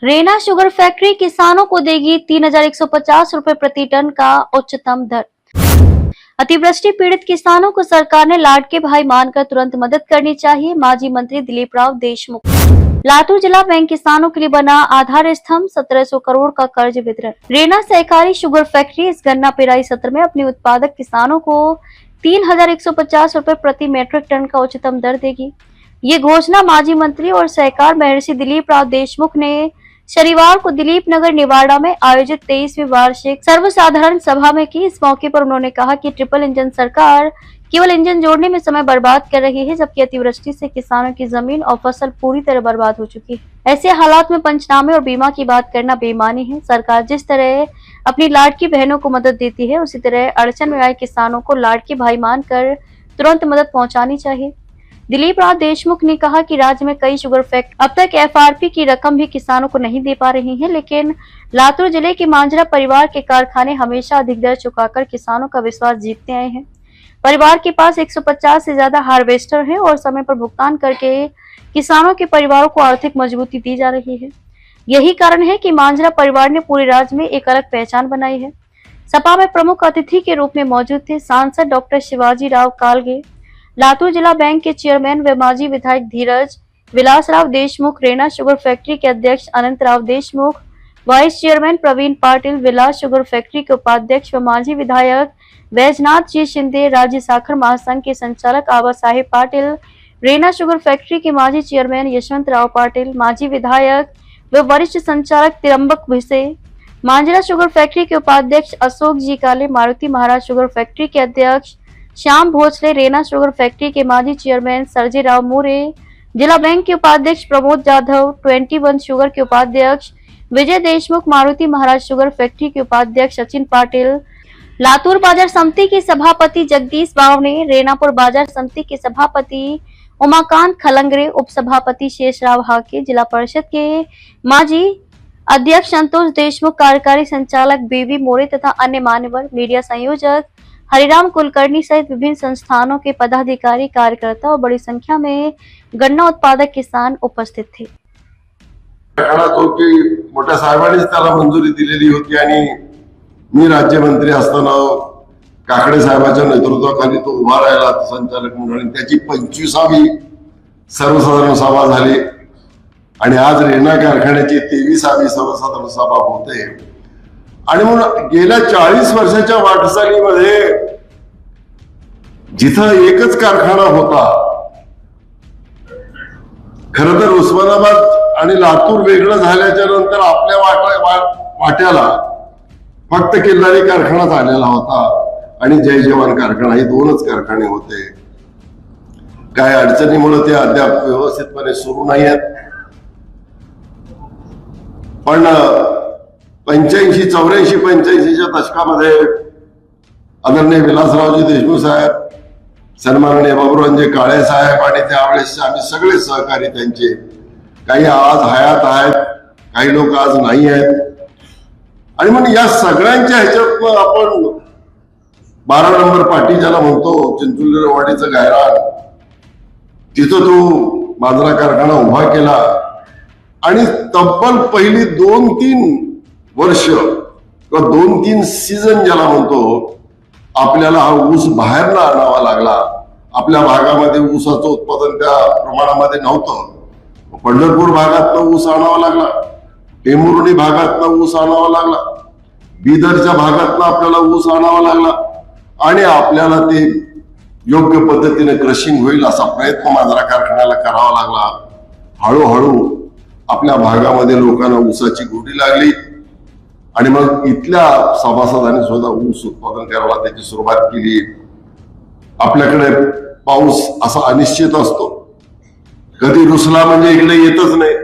Rena sugar factory किसानों को देगी 3,150 रुपए प्रति टन का उच्चतम दर। अतिवृष्टि पीड़ित किसानों को सरकार ने लाडके भाई मानकर तुरंत मदद करनी चाहिए, माजी मंत्री दिलीप राव देशमुख। लातूर जिला बैंक किसानों के लिए बना आधार स्तंभ, 1700 करोड़ का कर्ज वितरण। रेना सहकारी शुगर फैक्ट्री इस गन्ना पेराई सत्र में अपने उत्पादक किसानों को 3,150 रुपए प्रति मेट्रिक टन का उच्चतम दर देगी। ये घोषणा माजी मंत्री और सहकार महर्षि दिलीप राव देशमुख ने शनिवार को दिलीप नगर निवाड़ा में आयोजित 23वीं वार्षिक सर्वसाधारण सभा में की। इस मौके पर उन्होंने कहा कि ट्रिपल इंजन सरकार केवल इंजन जोड़ने में समय बर्बाद कर रही है, जबकि अतिवृष्टि से किसानों की जमीन और फसल पूरी तरह बर्बाद हो चुकी है। ऐसे हालात में पंचनामे और बीमा की बात करना बेईमानी है। सरकार जिस तरह अपनी लाडकी बहनों को मदद देती है, उसी तरह अड़चन में आए किसानों को लाडकी भाई मानकर तुरंत मदद पहुंचानी चाहिए। दिलीप राव देशमुख ने कहा कि राज्य में कई शुगर फैक्ट्री अब तक एफआरपी की रकम भी किसानों को नहीं दे पा रही हैं, लेकिन लातूर जिले के मांजरा परिवार के कारखाने हमेशा अधिक दर चुकाकर किसानों का विश्वास जीतते आए हैं। परिवार के पास 150 से ज्यादा हार्वेस्टर है और समय पर भुगतान करके किसानों के परिवारों को आर्थिक मजबूती दी जा रही है। यही कारण है कि मांजरा परिवार ने पूरे राज्य में एक अलग पहचान बनाई है। सपा में प्रमुख अतिथि के रूप में मौजूद थे सांसद डॉक्टर शिवाजी राव कालगे, लातूर जिला बैंक के चेयरमैन व माजी विधायक धीरज विलास राव देशमुख, रेना शुगर फैक्ट्री के अध्यक्ष Anant Rao Deshmukh, vice chairman Pravin Patil, Vilas sugar factory के उपाध्यक्ष व माजी विधायक वैजनाथ जी शिंदे, राज्य साखर महासंघ के संचालक आबा साहेब पाटिल, रेना शुगर फैक्ट्री के माजी चेयरमैन यशवंत राव पाटिल, माजी विधायक व वरिष्ठ संचालक तिरंबक भिसे, मांजरा शुगर फैक्ट्री के उपाध्यक्ष अशोक जी काले, मारुति महाराज शुगर फैक्ट्री के अध्यक्ष श्याम भोसले, रेना शुगर फैक्ट्री के माजी चेयरमैन सरजी राव मोरे, जिला बैंक के उपाध्यक्ष प्रमोद जाधव, 21 शुगर के उपाध्यक्ष विजय देशमुख, मारुति महाराज शुगर फैक्ट्री के उपाध्यक्ष सचिन पाटिल, लातूर बाजार समिति के सभापति जगदीश बावने, रेनापुर बाजार समिति के सभापति उमाकांत खलंगरे, उप सभापति शेषराव हाके, जिला परिषद के माजी अध्यक्ष संतोष देशमुख, कार्यकारी संचालक बीवी मोरे तथा अन्य मान्यवर, मीडिया संयोजक हरिराम कुलकर्णी सहित विभिन्न संस्थानों के पदाधिकारी, कार्यकर्ता और बड़ी संख्या में गन्ना उत्पादक किसान उपस्थित थे। मोठ्या साहेबांनीच त्याला मंजुरी दिलेली होती आणि मी राज्यमंत्री असताना काकडे साहेबांच्या नेतृत्वाखाली तो उभा राहिला संचालक मंडळाने। त्याची 25वी सर्वसाधारण सभा झाली आणि आज रेना कारखान्याची 23वी सर्वसाधारण सभा होते। आणि म्हणून गेल्या 40 वर्षाच्या वाटचालीमध्ये जिथं एकच कारखाना होता, खरं तर उस्मानाबाद आणि लातूर वेगळं झाल्याच्या नंतर आपल्या वाट्याला फक्त किल्लारी कारखानाच आलेला होता आणि जय जवान कारखाना, हे दोनच कारखाने होते। काय अडचणीमुळे ते अद्याप व्यवस्थितपणे सुरू नाही आहेत, पण 85, 84, 85च्या दशकामध्ये आदरणीय विलासरावजी देशमुख साहेब, सन्माननीय बाबुरावजी काळे साहेब आणि त्यावेळेस आम्ही सगळे सहकारी त्यांचे, काही आज हयात आहेत, काही लोक आज नाही आहेत। आणि म्हणून या सगळ्यांच्या ह्याच्यात आपण 12 नंबर पाटी ज्याला म्हणतो, चिंचुलेवाडीचं गायरान, तिथं तो बाजरा कारखाना उभा केला आणि तब्बल पहिली 2-3 वर्ष किंवा 2-3 सीझन ज्याला म्हणतो, आपल्याला हा ऊस बाहेरनं आणावा लागला। आपल्या भागामध्ये ऊसाचं उत्पादन त्या प्रमाणामध्ये नव्हतं। पंढरपूर भागातनं ऊस आणावा लागला, टेंभुर्णी भागातनं ऊस आणावा लागला, बिदरच्या भागातनं आपल्याला ऊस आणावा लागला आणि आपल्याला ते योग्य पद्धतीने क्रशिंग होईल असा प्रयत्न मांजरा कारखान्याला करावा लागला। हळूहळू आपल्या भागामध्ये लोकांना ऊसाची गोडी लागली आणि मग इथल्या सभासदांनी सुद्धा ऊस उत्पादन करायला त्याची सुरुवात केली। आपल्याकडे पाऊस असा अनिश्चित असतो, कधी रुसला म्हणजे इकडे येतच नाही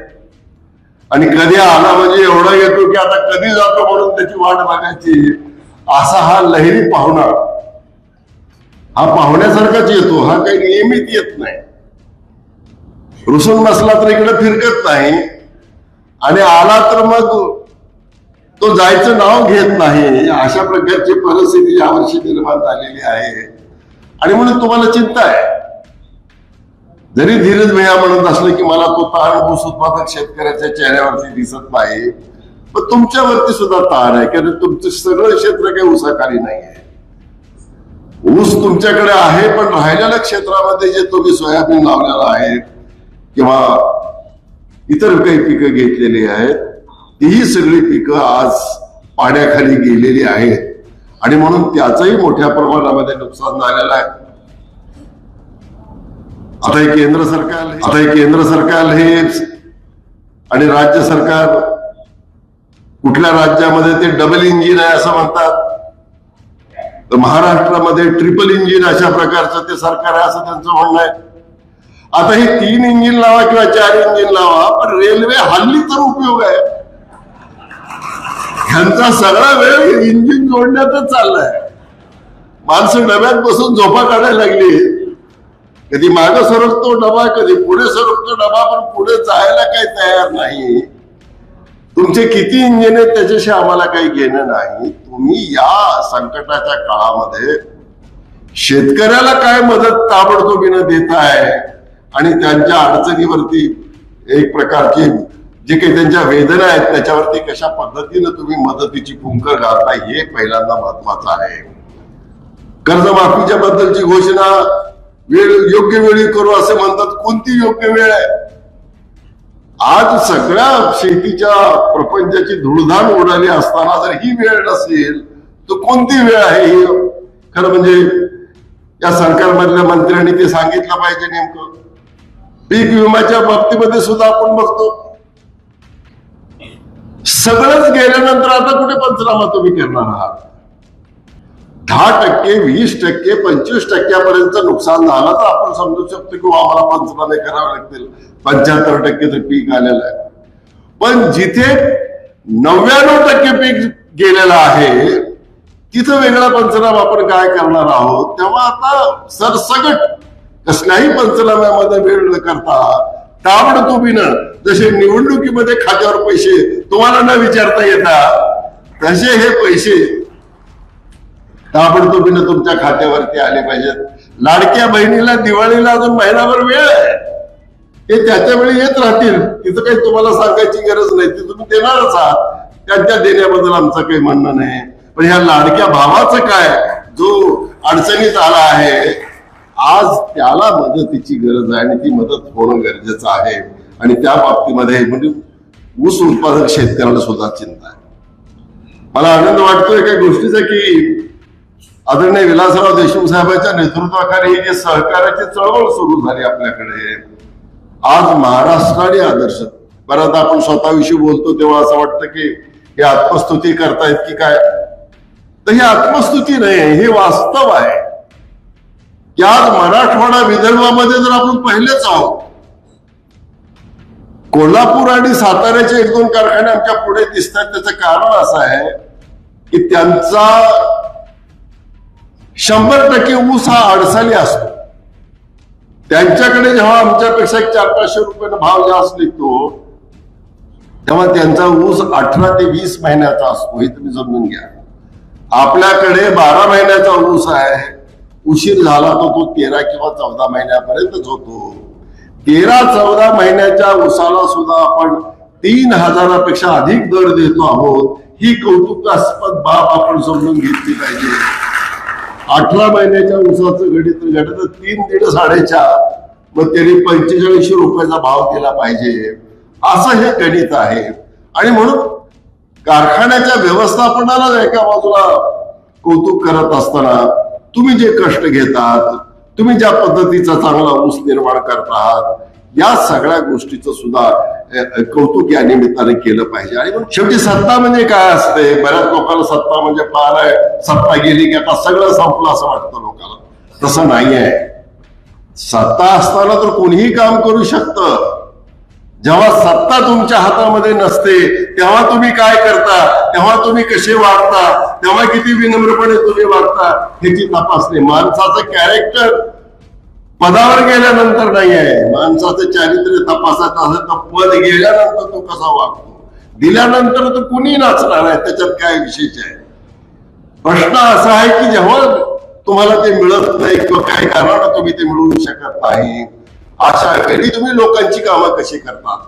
आणि कधी आला म्हणजे एवढा येतो की आता कधी जातो म्हणून त्याची वाट बघायची। असा हा लहरी पाहुणा, हा पाहुण्यासारखाच येतो, हा काही नियमित येत नाही। रुसून बसला तर इकडे फिरकत नाही आणि आला तर मग तो जायचं नाव घेत नाही। अशा प्रकारची परिस्थिती यावर्षी निर्माण झालेली आहे आणि म्हणून तुम्हाला चिंता आहे। जरी धीरज भैया म्हणत असलं की मला तो ताण ऊस उत्पादक शेतकऱ्याच्या चेहऱ्यावरती दिसत नाही, पण तुमच्यावरती सुद्धा ताण आहे, कारण तुमचं सगळं क्षेत्र काही ऊसाखाली नाही आहे. ऊस तुमच्याकडे आहे, पण राहिलेल्या क्षेत्रामध्ये जे तुम्ही सोयाबीन लावलेलं आहे किंवा इतर काही पिकं घेतलेली आहेत, तीही सगळी पिकं आज पाण्याखाली गेलेली आहेत आणि म्हणून त्याचंही मोठ्या प्रमाणामध्ये नुकसान झालेलं आहे. आता हे केंद्र सरकार हे आणि राज्य सरकार, कुठल्या राज्यामध्ये ते डबल इंजिन आहे असं म्हणतात, तर महाराष्ट्रामध्ये ट्रिपल इंजिन अशा प्रकारचं ते सरकार आहे असं त्यांचं म्हणणं आहे. आता हे 3 इंजिन लावा किंवा 4 इंजिन लावा, पण रेल्वे हल्ली तर उपयोग आहे. ह्यांचा सगळा वेळ इंजिन जोडण्यातच चाललाय. माणसं डब्यात बसून झोपा काढायला लागली. कधी मागे सरकतो डबा, कधी पुढे सरकतो डबा, पण पुढे जायला काही तयार नाही. तुमचे किती इंजिन आहेत त्याच्याशी आम्हाला काही घेणं नाही. तुम्ही या संकटाच्या काळामध्ये शेतकऱ्याला काय मदत ताबडतोबीनं देताय आणि त्यांच्या अडचणीवरती एक प्रकारची जे काही त्यांच्या वेदना आहेत त्याच्यावरती कशा पद्धतीनं तुम्ही मदतीची फुंकर घालताय हे पहिल्यांदा महत्वाचं आहे. कर्जमाफीच्या बद्दलची घोषणा योग्य वेळी करू असे म्हणतात. कोणती योग्य वेळ आहे? आज सगळ्या शेतीच्या प्रपंचाची धुळधाण उडाली असताना जर ही वेळ नसेल तर कोणती वेळ आहे? ही खरं म्हणजे या सरकारमधल्या मंत्र्यांनी ते सांगितलं पाहिजे. नेमकं पीक विम्याच्या बाबतीमध्ये सुद्धा आपण बघतो सगळंच गेल्यानंतर आता कुठे पंचनामा तुम्ही करणार आहात? 10%, 20%, 25% नुकसान झालं तर आपण समजू शकतो की आम्हाला पंचनामे करावे लागतील. 75% तर पीक आलेलं आहे. पण जिथे 99% पीक गेलेलं आहे तिथं वेगळा पंचनामा आपण काय करणार आहोत? तेव्हा आता सरसकट कसल्याही पंचनाम्यामध्ये वेळ न करता ताबडतोबीनं जसे निवडणुकीमध्ये खात्यावर पैसे तुम्हाला न विचारता येतात तसे हे पैसे ताबडतोबीनं तुमच्या खात्यावरती आले पाहिजेत. लाडक्या बहिणीला दिवाळीला अजून महिनाभर वेळ आहे. ते त्याच्या वेळी येत राहतील, तिथं काही तुम्हाला सांगायची गरज नाही, ती तुम्ही देणारच आहात. त्यांच्या देण्याबद्दल आमचं काही म्हणणं नाही. पण ह्या लाडक्या भावाचं काय, जो अडचणीत आला आहे, आज त्याला मदतीची गरज आहे आणि ती मदत होणं गरजेचं आहे. आणि त्या बाबतीमध्ये म्हणजे ऊस उत्पादक शेतकऱ्याला सुद्धा चिंता आहे. मला आनंद वाटतोय एका गोष्टीचा की आदरणीय विलासराव देशमुख साहेबांच्या नेतृत्वाखाली जी सहकार्याची चळवळ सुरू झाली आपल्याकडे, आज महाराष्ट्राने आदर्श, परत आपण स्वतःविषयी बोलतो तेव्हा असं वाटतं की हे आत्मस्तुती करतायत की काय, तर ही आत्मस्तुती नाही, हे वास्तव आहे की आज मराठवाडा विदर्भामध्ये जर आपण पहिलेच आहोत. कोल्हापूर आणि साताऱ्याचे 1-2 कारखाने आमच्या पुढे दिसतात. त्याचं कारण असं आहे की त्यांचा 100% ऊस हा अडसाली असतो. त्यांच्याकडे जेव्हा आमच्यापेक्षा 400-500 रुपयानं भाव जास्त निघतो तेव्हा त्यांचा ऊस 18 ते 20 महिन्याचा असतो. हे तुम्ही समजून घ्या. आपल्याकडे 12 महिन्याचा ऊस आहे. उशीर झाला तो 13 किंवा 14 महिन्यापर्यंतच होतो. 13-14 महिन्याच्या ऊसाला सुद्धा आपण 3,000पेक्षा अधिक दर देतो आहोत. ही कौतुकास्पद बाब आपण समजून घेतली पाहिजे. 18 महिन्याच्या ऊसाचं गणित 3-3.5 मग त्यांनी 45 रुपयाचा भाव दिला पाहिजे, असं हे गणित आहे. आणि म्हणून कारखान्याच्या व्यवस्थापनाला एका बाजूला कौतुक करत असताना तुम्ही जे कष्ट घेतात, तुम्ही ज्या पद्धतीचा चांगला ऊस निर्माण करतात, या सगळ्या गोष्टीचं सुद्धा कौतुक या निमित्ताने केलं पाहिजे. आणि मग शेवटी सत्ता म्हणजे काय असते? बऱ्याच लोकांना सत्ता म्हणजे फार आहे, सत्ता गेली की आता सगळं संपलं असं वाटतं लोकांना. तसं नाही आहे. सत्ता असताना तर कोणीही काम करू शकतं. जेव्हा सत्ता तुमच्या हातामध्ये नसते तेव्हा तुम्ही काय करता, तेव्हा तुम्ही कसे वागता, तेव्हा किती विनम्रपणे तुम्ही वागता ह्याची तपासणी. माणसाचं कॅरेक्टर पदावर गेल्यानंतर नाही आहे. माणसाचं चारित्र्य तपासायचं असेल तर पद गेल्यानंतर तो कसा वागतो, दिल्यानंतर तो कुणी नाचणार आहे, त्याच्यात काय विशेष आहे. प्रश्न असा आहे की जेव्हा तुम्हाला ते मिळत नाही किंवा काही कारणानं तुम्ही ते मिळवू शकत नाही, अशा वेळी तुम्ही लोकांची कामं कशी करतात?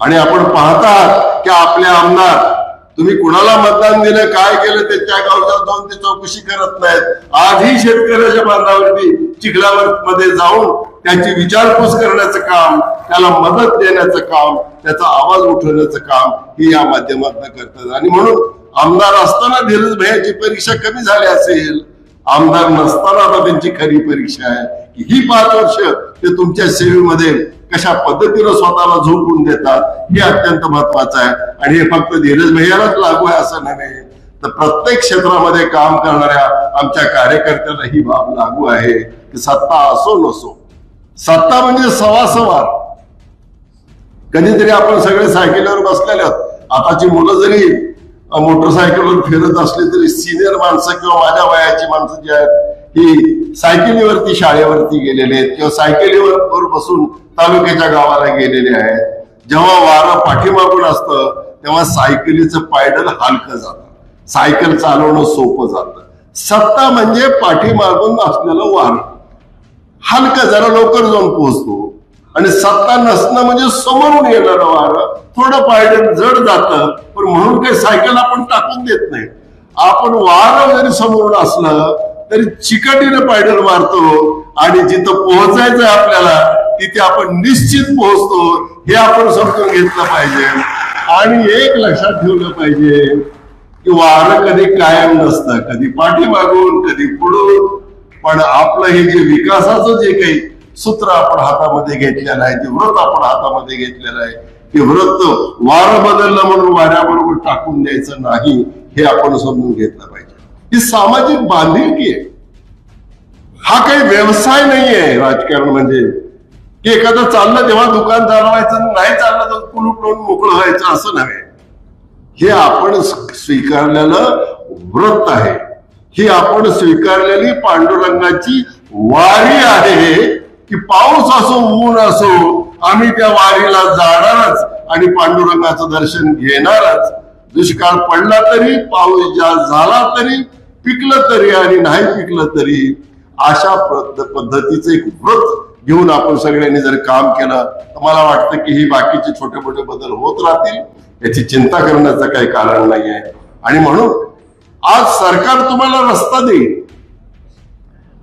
आणि आपण पाहतात की आपले आमदार तुम्ही कुणाला मतदान दिलं, काय केलं, त्या गावच्या जाऊन ते चौकशी करत नाहीत. आजही शेतकऱ्याच्या बांधावरती चिखलावर मध्ये जाऊन त्यांची विचारपूस करण्याचं काम, त्याला मदत देण्याचं काम, त्याचा आवाज उठवण्याचं काम हे या माध्यमातून करतात. आणि म्हणून आमदार असताना धीरज भैयाची परीक्षा कमी झाली असेल, आमदार नसताना आता त्यांची खरी परीक्षा आहे की ही 5 वर्ष ते तुमच्या सेवेमध्ये कशा पद्धतीनं स्वतःला झोकून देतात हे अत्यंत महत्वाचं आहे. आणि हे फक्त धीरज भैयालाच लागू आहे असं नव्हे, तर प्रत्येक क्षेत्रामध्ये काम करणाऱ्या आमच्या कार्यकर्त्यांना ही बाब लागू आहे की सत्ता असो नसो, सत्ता म्हणजे सवासवार. कधीतरी आपण सगळे सायकलीवर बसलेले आहोत. आताची मुलं जरी मोटरसायकलवर फिरत असले तरी सिनियर माणसं किंवा माझ्या वयाची माणसं जी आहेत ही सायकलीवरती शाळेवरती गेलेले आहेत किंवा सायकलीवर बसून तालुक्याच्या गावाला गेलेले आहेत. जेव्हा वारं पाठीमागून असतं तेव्हा सायकलीचं पायडल हलकं जातं, सायकल चालवणं सोपं जातं. सत्ता म्हणजे पाठीमागून असलेलं वारं हलकं, जरा लवकर जाऊन पोहोचतो. आणि सत्ता नसणं म्हणजे समोरून येणारं वारं थोडं पायडल जड जातं, पण म्हणून काही सायकल आपण टाकून देत नाही. आपण वारं जरी समोरून असलं तरी चिकाटीनं पायडल मारतो आणि जिथं पोहोचायचं आपल्याला तिथे आपण निश्चित पोहोचतो. हे आपण समजून घेतलं पाहिजे. आणि एक लक्षात ठेवलं पाहिजे की वारं कधी कायम नसतं, कधी पाठीमागून कधी पुढून. पण आपलं हे जे विकासाचं जे काही सूत्र आपण हातामध्ये घेतलेलं आहे, जे व्रत आपण हातामध्ये घेतलेलं आहे, ते व्रत वारं बदललं म्हणून वाऱ्याबरोबर टाकून द्यायचं नाही, हे आपण समजून घेतलं पाहिजे. ही सामाजिक बांधिलकी आहे. हा काही व्यवसाय नाहीये राजकारण म्हणजे की एखादं चाललं तेव्हा दुकान चालवायचं, नाही चाललं तर कुलूप लावून मोकळं व्हायचं असं नव्हे. हे आपण स्वीकारलेलं व्रत आहे, ही आपण स्वीकारलेली पांडुरंगाची वारी आहे की पाऊस असो ऊन असो आम्ही त्या वारीला जाणारच आणि पांडुरंगाचं दर्शन घेणारच. दुष्काळ पडला तरी, पाऊस जास्त झाला तरी, पिकलं तरी आणि नाही पिकलं तरी, अशा पद्धतीचं एक व्रत घेऊन आपण सगळ्यांनी जर काम केलं तर मला वाटतं की ही बाकीचे छोटे मोठे बदल होत राहतील, याची चिंता करण्याचं काही कारण नाहीये. आणि म्हणून आज सरकार तुम्हाला रस्ता देईल,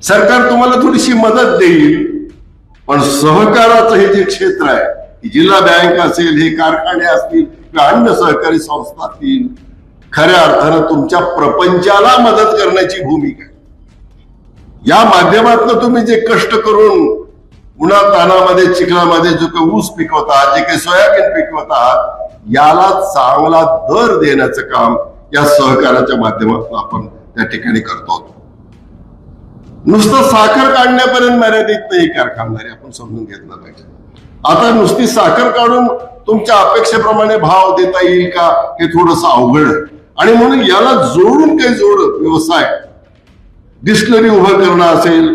सरकार तुम्हाला थोडीशी मदत देईल, पण सहकाराचं हे जे क्षेत्र आहे, जिल्हा बँक असेल, हे कारखाने असतील किंवा अन्य सहकारी संस्था असतील, खऱ्या अर्थानं तुमच्या प्रपंचाला मदत करण्याची भूमिका आहे. या माध्यमातून तुम्ही जे कष्ट करून उन्हा तानामध्ये चिखलामध्ये जो काही ऊस पिकवतात, जे काही सोयाबीन पिकवतात, याला चांगला दर देण्याचं काम या सहकाराच्या माध्यमातून आपण त्या ठिकाणी करतो. नुसतं साखर काढण्यापर्यंत मर्यादित नाही कारखानदारी, आपण समजून घेतलं पाहिजे. आता नुसती साखर काढून तुमच्या अपेक्षेप्रमाणे भाव देता येईल का, हे थोडंसं अवघड आहे. आणि म्हणून याला जोडून काही व्यवसाय, डिस्टिलरी उभं करणं असेल,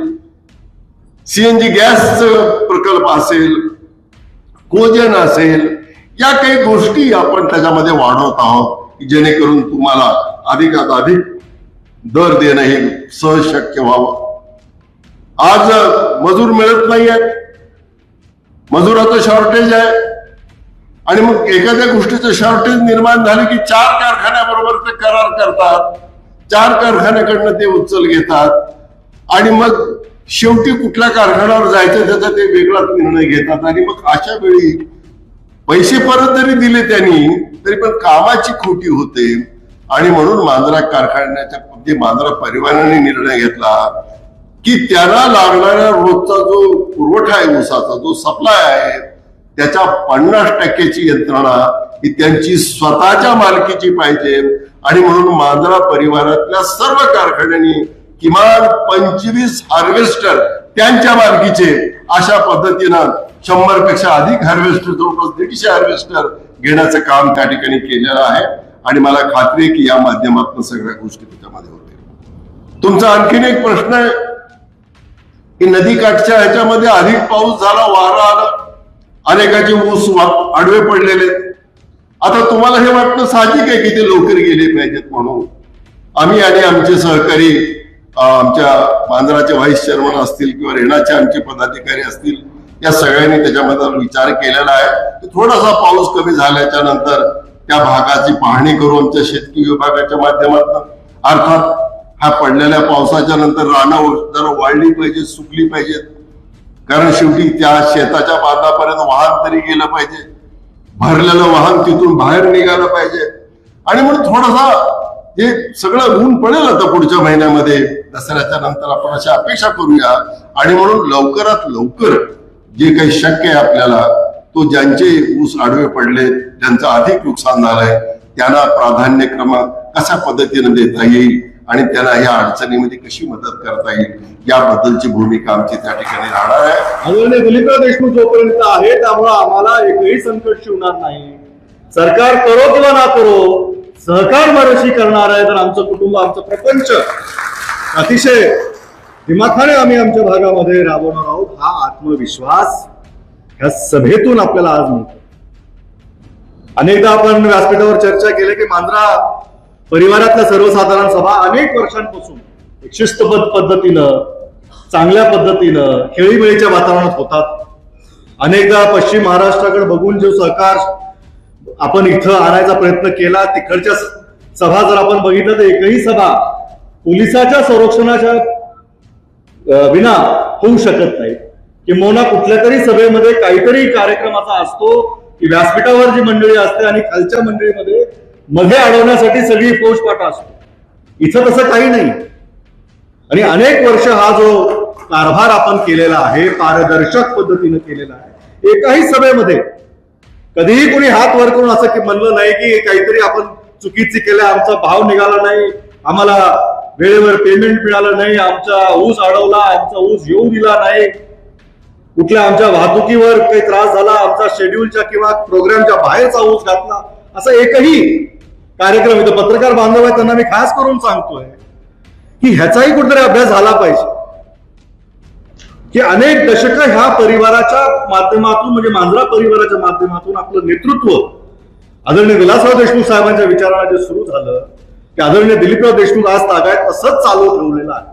सीएनजी गॅसचं प्रकल्प असेल, कोजन असेल, या काही गोष्टी आपण त्याच्यामध्ये वाढवत आहोत की जेणेकरून तुम्हाला अधिकाधिक दर देणं हे सहज शक्य व्हावं. आज मजूर मिळत नाहीये, मजुराचं शॉर्टेज आहे. आणि मग एखाद्या गोष्टीचं शॉर्टेज निर्माण झालं की 4 कारखान्याबरोबर ते करार करतात, 4 कारखान्याकडनं ते उचल घेतात आणि मग शेवटी कुठल्या कारखान्यावर जायचं त्याचा ते वेगळाच निर्णय घेतात. आणि मग अशा वेळी पैसे परत जरी दिले त्यांनी तरी पण कामाची खोटी होते. आणि म्हणून मांजरा कारखान्याच्या मांजरा परिवाराने निर्णय घेतला की त्यांना लागणाऱ्या रोजचा जो पुरवठा आहे, ऊसाचा जो सप्लाय आहे, त्याच्या 50% यंत्रणा ही त्यांची स्वतःच्या मालकीची पाहिजे. आणि म्हणून मांजरा परिवारातल्या सर्व कारखान्यांनी किमान 25 हार्वेस्टर त्यांच्या मालकीचे, अशा पद्धतीनं 100 पेक्षा अधिक हार्वेस्टर, जवळपास 150 हार्वेस्टर घेण्याचं काम त्या ठिकाणी केलेलं आहे. आणि मला खात्री आहे की या माध्यमातून सगळ्या गोष्टी त्याच्यामध्ये होतील. तुमचा आणखीन एक प्रश्न आहे की नदीकाठच्या ह्याच्यामध्ये अधिक पाऊस झाला, वारं आलं, अनेकाचे ऊस आडवे पडलेले. आता तुम्हाला हे वाटणं साहजिक आहे की ते लवकर गेले पाहिजेत म्हणून आम्ही आणि आमचे सहकारी, आमच्या मांजराचे व्हाईस चेअरमन असतील किंवा रेणाचे आमचे पदाधिकारी असतील, या सगळ्यांनी त्याच्यामध्ये विचार केलेला आहे. थोडासा पाऊस कमी झाल्याच्या नंतर त्या भागाची पाहणी करू आमच्या शेतकी विभागाच्या माध्यमातून. अर्थात हा पडलेल्या पावसाच्या नंतर रानं जरा वाढली पाहिजे, सुकली पाहिजेत, कारण शेवटी त्या शेताच्या बांधापर्यंत वाहन तरी गेलं पाहिजे, भरलेलं वाहन तिथून बाहेर निघालं पाहिजे. आणि म्हणून थोडासा हे सगळं ऊन पडेल आता पुढच्या महिन्यामध्ये, दसऱ्याच्या नंतर आपण अशी अपेक्षा करूया. आणि म्हणून लवकरात लवकर जे काही शक्य आहे आपल्याला, तो ज्यांचे ऊस आडवे पडले, ज्यांचं अधिक नुकसान झालंय, त्यांना प्राधान्यक्रम कशा पद्धतीने देता येईल आणि त्यांना या अडचणीमध्ये कशी मदत करता येईल, याबद्दलची भूमिका आमची त्या ठिकाणी राहणार आहे. आदरणीय दिलीपराव देशमुख जोपर्यंत आहे, त्यामुळे आम्हाला एकही संकट शिवणार नाही. सरकार करो किंवा ना करो, सहकार बरशी करणार आहे तर आमचं कुटुंब, आमचं प्रपंच अतिशय दिमाखाने आम्ही आमच्या भागामध्ये राबवणार आहोत. हा आत्मविश्वास ह्या सभेतून आपल्याला आज मिळतो. अनेकदा आपण व्यासपीठावर चर्चा केली की मांजरा परिवारातल्या सर्वसाधारण सभा अनेक वर्षांपासून एक शिस्तबद्ध पद्धतीनं, चांगल्या पद्धतीनं, खेळीमेळीच्या वातावरणात होतात. अनेकदा पश्चिम महाराष्ट्राकडे बघून जो सहकार आपण इथं आणायचा प्रयत्न केला, तिकडच्या सभा जर आपण बघितलं तर एकही सभा पोलिसाच्या संरक्षणाच्या विना होऊ शकत नाही. किंबहुना कुठल्या तरी सभेमध्ये काहीतरी कार्यक्रमाचा असतो की व्यासपीठावर जी मंडळी असते आणि खालच्या मंडळीमध्ये मध्ये अडवण्यासाठी सगळी फौजफाटा असतो. इथं तसं काही नाही. आणि अनेक वर्ष हा जो कारभार आपण केलेला आहे, पारदर्शक पद्धतीने केलेला आहे. एकाही सभेमध्ये कधीही कोणी हात वर करून असं की म्हणलं नाही की काहीतरी आपण चुकीची केलं, आमचा भाव निघाला नाही, आम्हाला वेळेवर पेमेंट मिळालं नाही, आमचा ऊस अडवला, आमचा ऊस येऊ दिला नाही, कुठल्या आमच्या वाहतुकीवर काही त्रास झाला, आमचा शेड्यूलच्या किंवा प्रोग्रामच्या बाहेरचा ऊस घातला, असं एकही कार्यक्रम. इथं पत्रकार बांधव आहे त्यांना मी खास करून सांगतोय की ह्याचाही कुठेतरी अभ्यास झाला पाहिजे की अनेक दशकं ह्या परिवाराच्या माध्यमातून, म्हणजे मांजरा परिवाराच्या माध्यमातून आपलं नेतृत्व आदरणीय विलासराव देशमुख साहेबांच्या विचाराने जे सुरू झालं, की आदरणीय दिलीपराव देशमुख आज तागायत तसंच चालू ठेवलेलं आहे.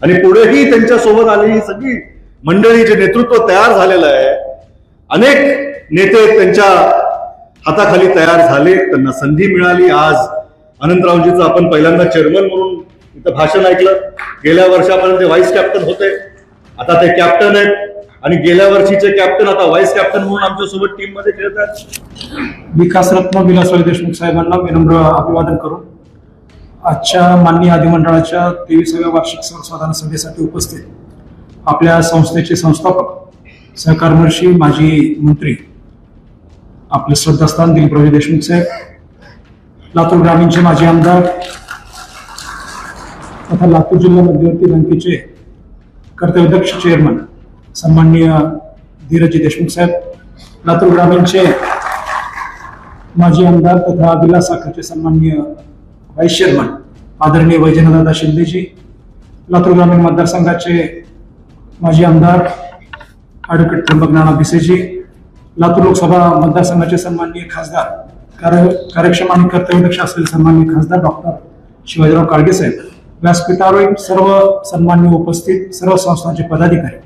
आणि पुढेही त्यांच्या सोबत आलेली सगळी मंडळी, जे नेतृत्व तयार झालेलं आहे, अनेक नेते त्यांच्या हाताखाली तयार झाले, त्यांना संधी मिळाली. आज अनंतरावजीचं आपण पहिल्यांदा चेअरमन म्हणून इथं भाषण ऐकलं. गेल्या वर्षापर्यंत ते व्हाईस कॅप्टन होते, आता ते कॅप्टन आहेत आणि गेल्या वर्षीचे कॅप्टन आता व्हाईस कॅप्टन म्हणून आमच्या सोबत टीम मध्ये खेळतात. विकासरत्न विलासराव देशमुख साहेबांना विनम्र अभिवादन करून आजच्या माननीय अधिमंडळाच्या 23व्या वार्षिक सर्वसाधारण सभेसाठी उपस्थित आपल्या संस्थेचे संस्थापक, सहकारमर्षी, माजी मंत्री, आपले श्रद्धास्थान दिलीपराव देशमुख साहेब, लातूर ग्रामीणचे माजी आमदार तथा लातूर जिल्हा मध्यवर्ती बँकेचे कर्तव्यदक्ष चेअरमन सन्माननीय धीरजी देशमुख साहेब, लातूर ग्रामीणचे माजी आमदार तथा विलास साखरचे सन्माननीय व्हाईस चेअरमन आदरणीय वैजनाथदादा शिंदेजी, लातूर ग्रामीण मतदारसंघाचे माजी आमदार ॲडव्होकेट त्र्यंबकनाना भिसेजी, लातूर लोकसभा मतदारसंघाचे सन्माननीय खासदार, कार्यक्षम आणि कर्तव्यदक्ष असलेले सन्माननीय खासदार डॉक्टर शिवाजीराव काळगे साहेब, व्यासपीठावरील सर्व सन्माननीय उपस्थित सर्व संस्थांचे पदाधिकारी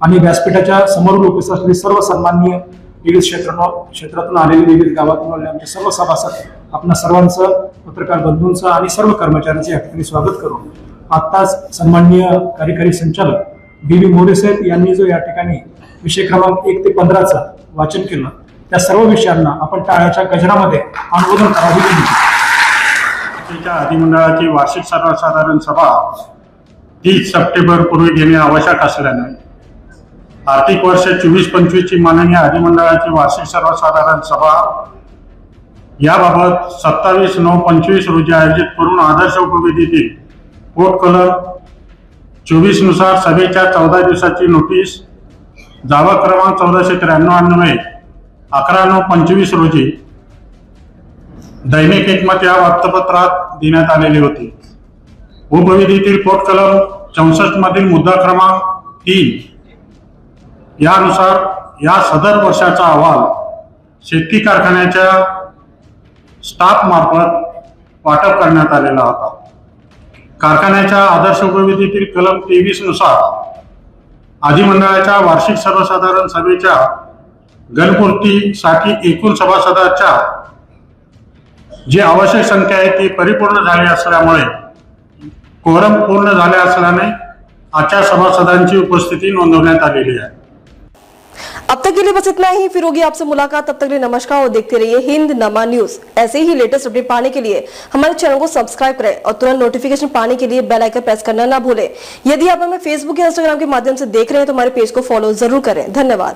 आणि व्यासपीठाच्या समोरून उपस्थित असलेले सर्व सन्माननीय विविध क्षेत्रातून आलेले, विविध गावातून आलेले आमचे सर्व सभासद, आपल्या सर्वांचं, पत्रकार बंधूंचं आणि सर्व कर्मचाऱ्यांचे या ठिकाणी स्वागत करून आत्ताच सन्माननीय कार्यकारी संचालक बी मोरे साहेब यांनी जो या ठिकाणी विषय क्रमांक 1 ते 15 वाचन केलं, त्या सर्व विषयांना आपण टाळ्याच्या गजरामध्ये अनुमोदन करावे. अधिमंडळाची वार्षिक सर्वसाधारण सभा 30 सप्टेंबर पूर्वी घेणे आवश्यक असल्याने आर्थिक वर्ष 24-25 ची माननीय अधिमंडळाची वार्षिक सर्वसाधारण सभा याबाबत 27/9/25 रोजी आयोजित करून आदर्श उपविधीतील पोट कलम 24 नुसार सभेच्या 14 दिवसाची नोटीस दावा क्रमांक 1493 अन्वये 11/9/25 रोजी दैनिक एकमत या वृत्तपत्रात देण्यात आलेली होती. उपविधीतील पोट कलम 64 मधील मुद्दा क्रमांक 3 यानुसार या सदर वर्षाचा अहवाल शेतकी कारखान्याच्या स्टाफ मार्फत वाटप करण्यात आलेला होता. कारखान्याच्या आदर्श उपविधीतील कलम 23 नुसार अधिमंडळाच्या वार्षिक सर्वसाधारण सभेच्या गणपूर्तीसाठी एकूण सभासदांच्या जी आवश्यक संख्या आहे ती परिपूर्ण झाली असल्यामुळे कोरम पूर्ण झाले असल्याने आजच्या सभासदांची उपस्थिती नोंदवण्यात आलेली आहे. अब तक के लिए बस इतना ही, फिर होगी आपसे मुलाकात. तब तक के लिए नमस्कार और देखते रहिए हिंद नमा न्यूज. ऐसे ही लेटेस्ट अपडेट पाने के लिए हमारे चैनल को सब्सक्राइब करें और तुरंत नोटिफिकेशन पाने के लिए बेल आइकन प्रेस करना ना भूलें. यदि आप हमें फेसबुक या इंस्टाग्राम के माध्यम से देख रहे हैं तो हमारे पेज को फॉलो जरूर करें. धन्यवाद.